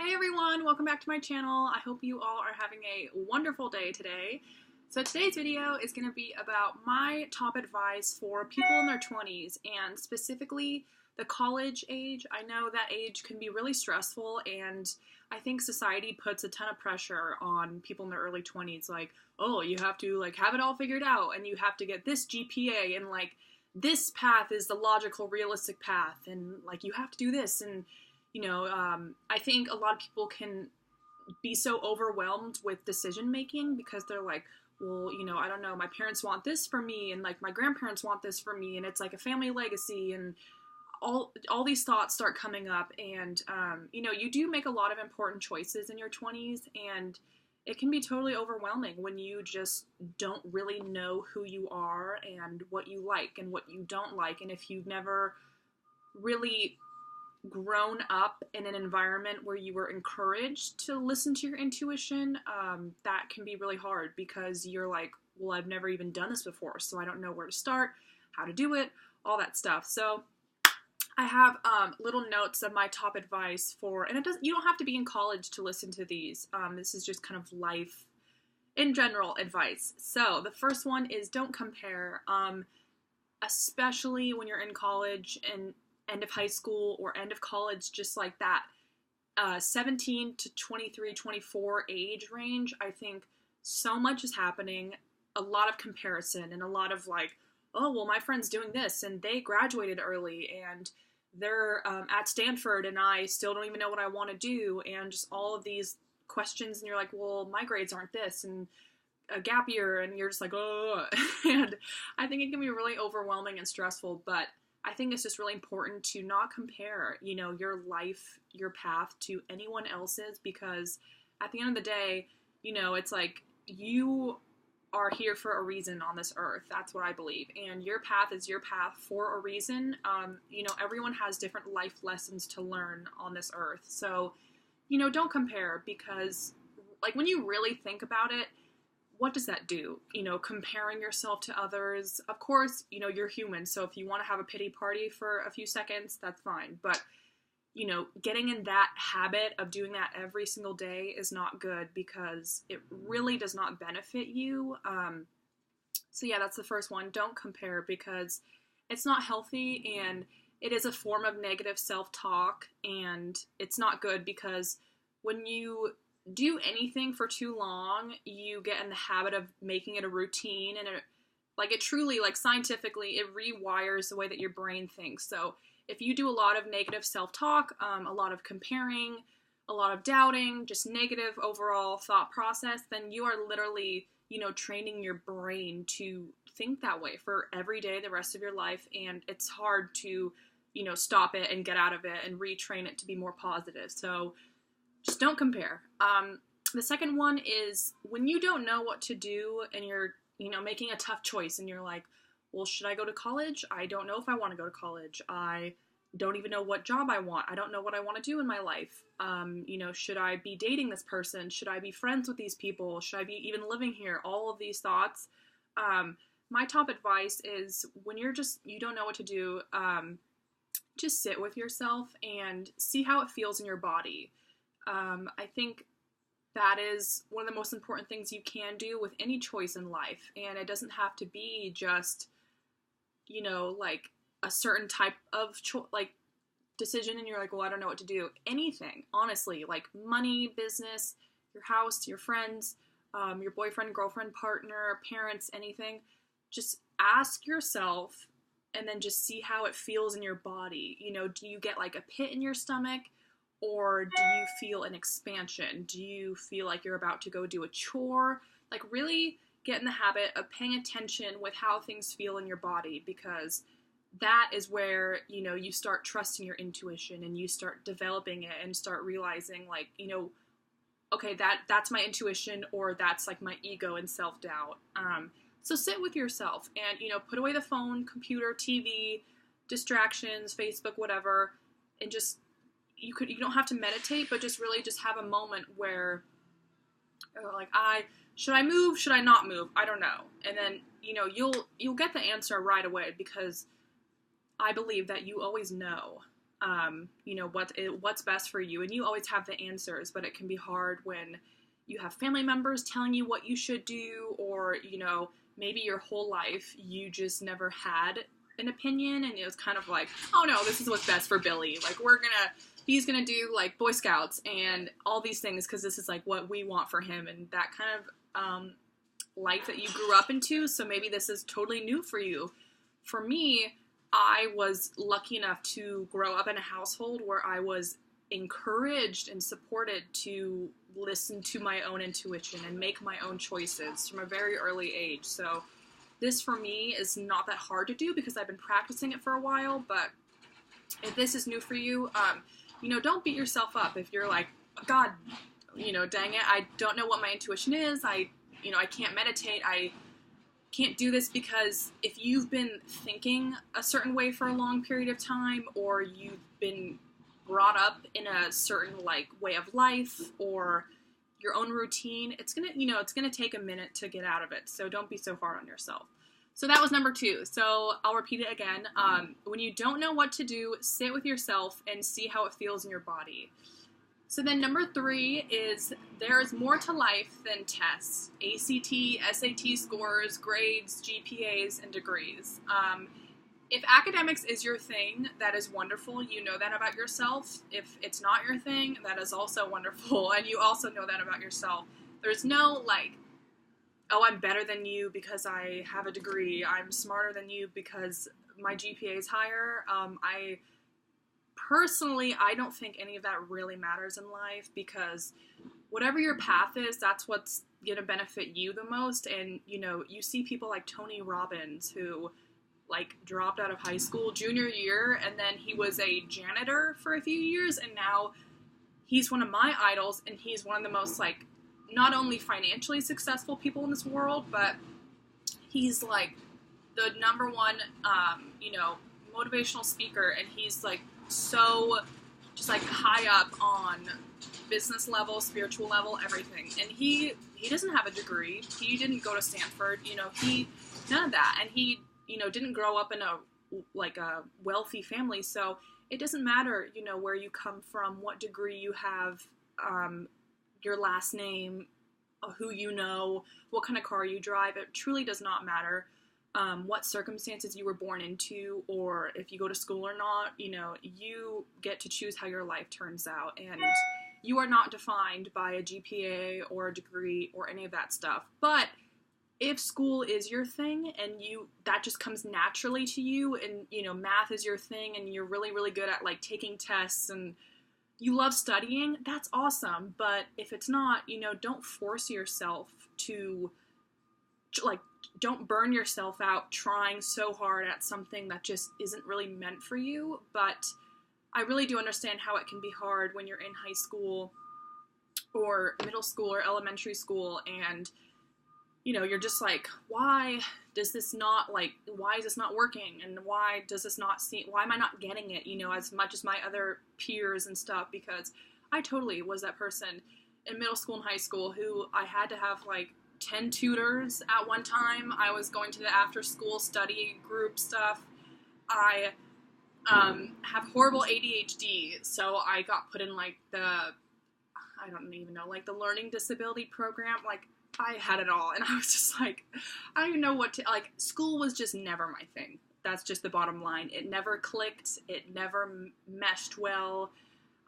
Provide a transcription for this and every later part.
Hey everyone, welcome back to my channel. I hope you all are having a wonderful day today. So today's video is going to be about my top advice for people in their 20s and specifically the college age. I know that age can be really stressful and I think society puts a ton of pressure on people in their early 20s like, oh, you have to have it all figured out and you have to get this GPA and this path is the logical realistic path and you have to do this and I think a lot of people can be so overwhelmed with decision making because they're like, well, I don't know, my parents want this for me and my grandparents want this for me and it's like a family legacy and all these thoughts start coming up and, you do make a lot of important choices in your 20s and it can be totally overwhelming when you just don't really know who you are and what you like and what you don't like. And if you've never really grown up in an environment where you were encouraged to listen to your intuition, that can be really hard because you're like, well, I've never even done this before, so I don't know where to start, how to do it, all that stuff. So I have little notes of my top advice for, and you don't have to be in college to listen to these. This is just kind of life in general advice. So the first one is don't compare, especially when you're in college and end of high school or end of college, just like that 17 to 23, 24 age range. I think so much is happening, a lot of comparison and a lot of oh, well, my friend's doing this and they graduated early and they're at Stanford and I still don't even know what I want to do, and just all of these questions and you're like, well, my grades aren't this and a gap year and you're just like, oh, and I think it can be really overwhelming and stressful, but I think it's just really important to not compare, your life, your path to anyone else's, because at the end of the day, it's like you are here for a reason on this earth. That's what I believe. And your path is your path for a reason. Everyone has different life lessons to learn on this earth. So, don't compare, because when you really think about it, what does that do? Comparing yourself to others. Of course, you're human. So if you want to have a pity party for a few seconds, that's fine. But, getting in that habit of doing that every single day is not good because it really does not benefit you. So yeah, that's the first one. Don't compare because it's not healthy and it is a form of negative self-talk, and it's not good because when you do anything for too long, you get in the habit of making it a routine, and it truly, scientifically, it rewires the way that your brain thinks. So if you do a lot of negative self-talk, a lot of comparing, a lot of doubting, just negative overall thought process, then you are literally, training your brain to think that way for every day, the rest of your life, and it's hard to, stop it and get out of it and retrain it to be more positive. So just don't compare. The second one is when you don't know what to do and you're, making a tough choice and you're like, well, should I go to college? I don't know if I want to go to college. I don't even know what job I want. I don't know what I want to do in my life. Should I be dating this person? Should I be friends with these people? Should I be even living here? All of these thoughts. My top advice is when you don't know what to do, just sit with yourself and see how it feels in your body. I think that is one of the most important things you can do with any choice in life. And it doesn't have to be just, a certain type of decision and you're like, well, I don't know what to do. Anything, honestly, money, business, your house, your friends, your boyfriend, girlfriend, partner, parents, anything. Just ask yourself and then just see how it feels in your body. Do you get a pit in your stomach? Or do you feel an expansion? Do you feel like you're about to go do a chore? Really get in the habit of paying attention with how things feel in your body, because that is where, you start trusting your intuition and you start developing it and start realizing okay, that's my intuition, or that's my ego and self-doubt. So sit with yourself and, put away the phone, computer, TV, distractions, Facebook, whatever, and just, you don't have to meditate, but just really just have a moment where should I move? Should I not move? I don't know. And then, you'll get the answer right away, because I believe that you always know. what's best for you, and you always have the answers, but it can be hard when you have family members telling you what you should do, or, maybe your whole life you just never had an opinion, and it was kind of like, oh no, this is what's best for Billy. Like, he's gonna do like Boy Scouts and all these things because this is like what we want for him, and that kind of life that you grew up into. So maybe this is totally new for you. For me, I was lucky enough to grow up in a household where I was encouraged and supported to listen to my own intuition and make my own choices from a very early age. So this for me is not that hard to do because I've been practicing it for a while. But if this is new for you, don't beat yourself up if you're like, God, dang it, I don't know what my intuition is. I can't meditate. I can't do this. Because if you've been thinking a certain way for a long period of time, or you've been brought up in a certain way of life or your own routine, it's gonna take a minute to get out of it. So don't be so hard on yourself. So that was number 2. So I'll repeat it again. When you don't know what to do, sit with yourself and see how it feels in your body. So then number 3 is there is more to life than tests, ACT, SAT scores, grades, GPAs, and degrees. If academics is your thing, that is wonderful. You know that about yourself. If it's not your thing, that is also wonderful. And you also know that about yourself. There's no oh, I'm better than you because I have a degree. I'm smarter than you because my GPA is higher. I don't think any of that really matters in life, because whatever your path is, that's what's going to benefit you the most. And, you see people like Tony Robbins, who dropped out of high school junior year, and then he was a janitor for a few years, and now he's one of my idols, and he's one of the most not only financially successful people in this world, but he's the number one motivational speaker, and he's so just high up on business level, spiritual level, everything. And he doesn't have a degree. He didn't go to Stanford. None of that. And he didn't grow up in a wealthy family. So it doesn't matter, where you come from, what degree you have, your last name, who you know, what kind of car you drive. It truly does not matter what circumstances you were born into, or if you go to school or not. You get to choose how your life turns out, and you are not defined by a GPA or a degree or any of that stuff. But if school is your thing and that just comes naturally to you, and math is your thing, and you're really, really good at taking tests, and you love studying, that's awesome. But if it's not, don't force yourself to don't burn yourself out trying so hard at something that just isn't really meant for you. But I really do understand how it can be hard when you're in high school or middle school or elementary school, and you're just why is this not working, and why am I not getting it, as much as my other peers and stuff? Because I totally was that person in middle school and high school who I had to have 10 tutors at one time. I was going to the after school study group stuff. I have horrible ADHD, so I got put in I don't even know, the learning disability program. I had it all, and I was just I don't even know what to, school was just never my thing. That's just the bottom line. It never clicked. It never meshed well.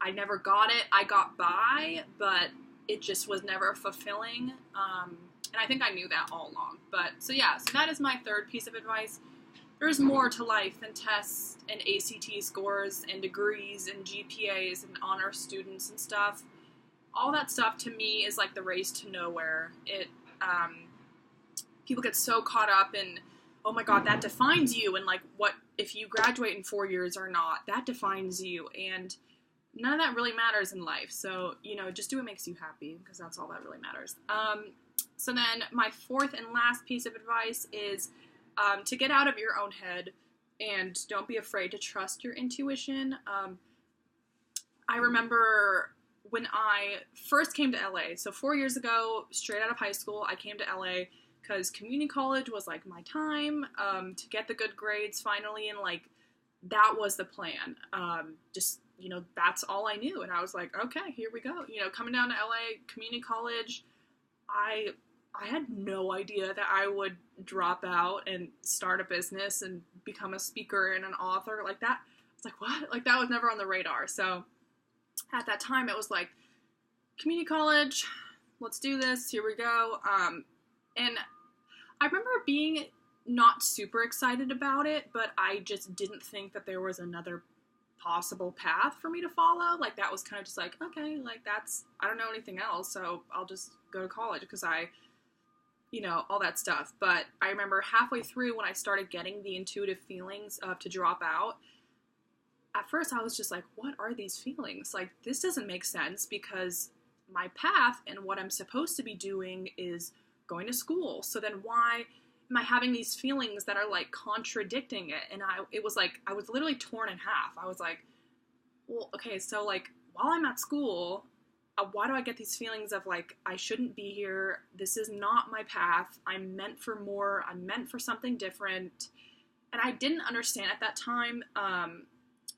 I never got it. I got by, but it just was never fulfilling. And I think I knew that all along. But, so that is my 3rd piece of advice. There's more to life than tests and ACT scores and degrees and GPAs and honor students and stuff. All that stuff to me is the race to nowhere. People get so caught up in, oh my God, that defines you, and what if you graduate in 4 years or not, that defines you, and none of that really matters in life. So, just do what makes you happy, because that's all that really matters. So then my 4th and last piece of advice is to get out of your own head, and don't be afraid to trust your intuition. I remember when I first came to LA, so 4 years ago, straight out of high school, I came to LA because community college was my time to get the good grades finally, and that was the plan. Just, that's all I knew. And I was like, okay, here we go. Coming down to LA Community College, I had no idea that I would drop out and start a business and become a speaker and an author like that. It's like, what? Like, that was never on the radar. So at that time, it was like, community college, let's do this, here we go. And I remember being not super excited about it, but I just didn't think that there was another possible path for me to follow. Like, that was kind of just like, okay, like, I don't know anything else, so I'll just go to college because all that stuff. But I remember halfway through when I started getting the intuitive feelings to drop out, at first I was just like, what are these feelings? Like, this doesn't make sense because my path and what I'm supposed to be doing is going to school. So then why am I having these feelings that are like contradicting it? And it was like, I was literally torn in half. I was like, well, okay, so like while I'm at school, why do I get these feelings of like, I shouldn't be here? This is not my path. I'm meant for more. I'm meant for something different. And I didn't understand at that time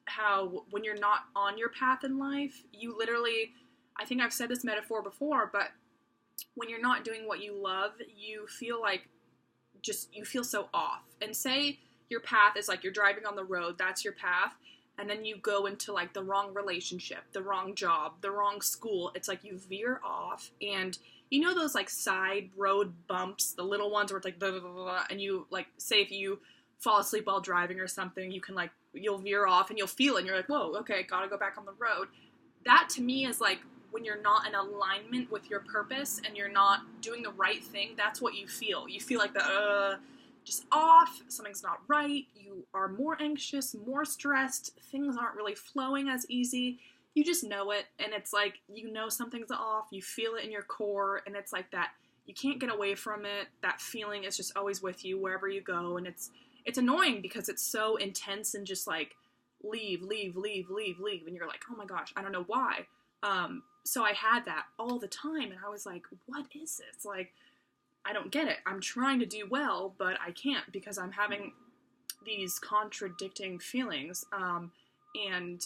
how when you're not on your path in life, you literally, I think I've said this metaphor before, but when you're not doing what you love, you feel like you feel so off. And say your path is like you're driving on the road, that's your path, and then you go into like the wrong relationship, the wrong job, the wrong school. It's like you veer off, and those like side road bumps, the little ones where it's like blah, blah, blah, blah, and you like, say if you fall asleep while driving or something, you can like, you'll veer off and you'll feel it and you're like, whoa, okay, gotta go back on the road. That to me is like when you're not in alignment with your purpose and you're not doing the right thing. That's what you feel. You feel like just off, something's not right, you are more anxious, more stressed, things aren't really flowing as easy. You just know it, and it's like, something's off, you feel it in your core, and it's like that, you can't get away from it. That feeling is just always with you wherever you go, and it's annoying because it's so intense and just like, leave, and you're like, oh my gosh, I don't know why. So I had that all the time, and I was like, what is this? Like, I don't get it. I'm trying to do well, but I can't because I'm having these contradicting feelings. And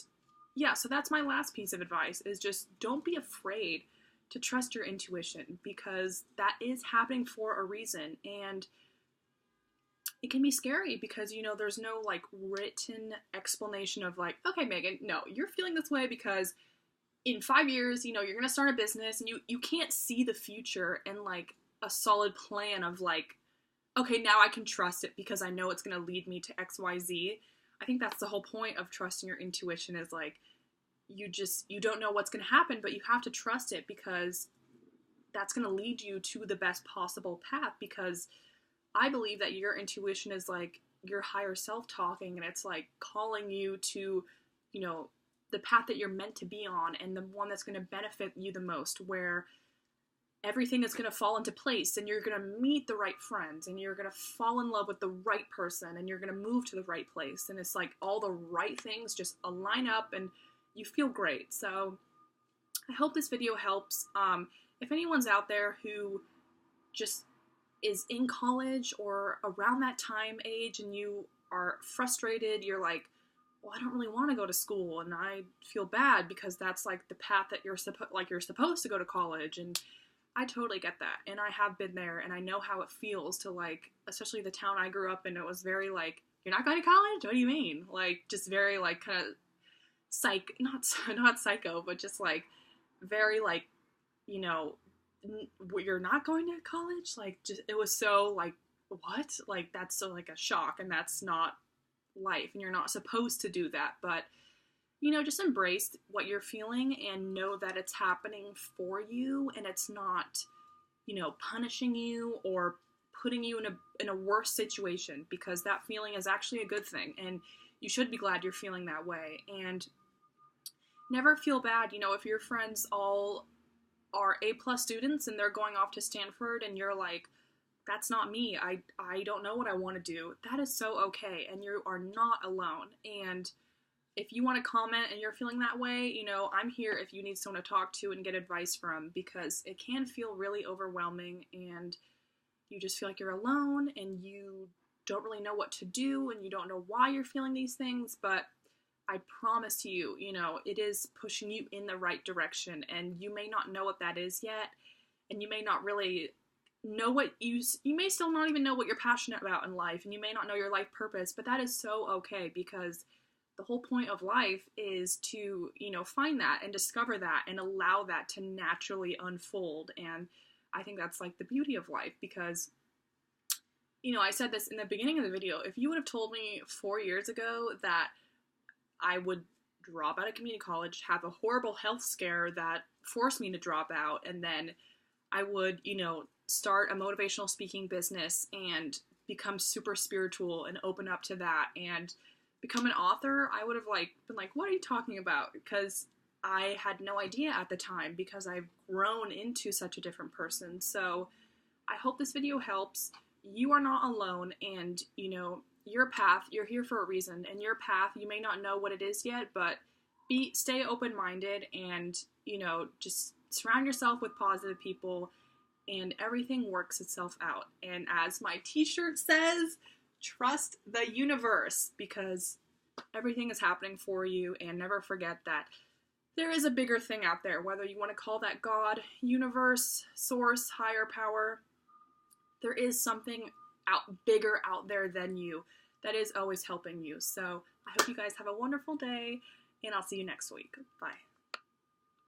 yeah, so that's my last piece of advice, is just don't be afraid to trust your intuition, because that is happening for a reason. And it can be scary because, there's no like written explanation of like, okay, Megan, no, you're feeling this way because in 5 years, you're going to start a business, and you can't see the future and like a solid plan of like, okay, now I can trust it because I know it's going to lead me to XYZ. I think that's the whole point of trusting your intuition, is like, you don't know what's going to happen, but you have to trust it because that's going to lead you to the best possible path. Because I believe that your intuition is like your higher self talking, and it's like calling you to, the path that you're meant to be on, and the one that's going to benefit you the most, where everything is going to fall into place, and you're going to meet the right friends, and you're going to fall in love with the right person, and you're going to move to the right place, and it's like all the right things just align up, and you feel great. So I hope this video helps. If anyone's out there who just is in college or around that time age, and you are frustrated, you're like, well, I don't really want to go to school, and I feel bad because that's like the path that you're supposed to go to college, and I totally get that, and I have been there, and I know how it feels to like, especially the town I grew up in, it was very like, you're not going to college? What do you mean? Like, just very like kind of not psycho, but just like very like, you're not going to college? Like, just, it was so like, what? Like, that's so like a shock, and that's not life, and you're not supposed to do that. But just embrace what you're feeling and know that it's happening for you, and it's not punishing you or putting you in a worse situation, because that feeling is actually a good thing, and you should be glad you're feeling that way. And never feel bad if your friends all are A+ students and they're going off to Stanford, and you're like, that's not me, I don't know what I want to do. That is so okay, and you are not alone. And if you want to comment and you're feeling that way, I'm here if you need someone to talk to and get advice from, because it can feel really overwhelming, and you just feel like you're alone, and you don't really know what to do and you don't know why you're feeling these things, but I promise you, you know, it is pushing you in the right direction, and you may not know what that is yet, and you may not really know what you may still not even know what you're passionate about in life, and you may not know your life purpose, but that is so okay, because the whole point of life is to, you know, find that and discover that and allow that to naturally unfold. And I think that's like the beauty of life, because, you know, I said this in the beginning of the video, if you would have told me 4 years ago that I would drop out of community college, have a horrible health scare that forced me to drop out, and then I would, you know, start a motivational speaking business and become super spiritual and open up to that and become an author, I would have like been like, what are you talking about? Because I had no idea at the time, because I've grown into such a different person. So I hope this video helps. You are not alone, and you know, your path, you're here for a reason, and your path, you may not know what it is yet, but stay open-minded, and you know, just surround yourself with positive people, and everything works itself out. And as my t-shirt says, trust the universe, because everything is happening for you, and never forget that there is a bigger thing out there, whether you want to call that God, universe, source, higher power. There is something bigger out there than you that is always helping you. So I hope you guys have a wonderful day, and I'll see you next week. Bye.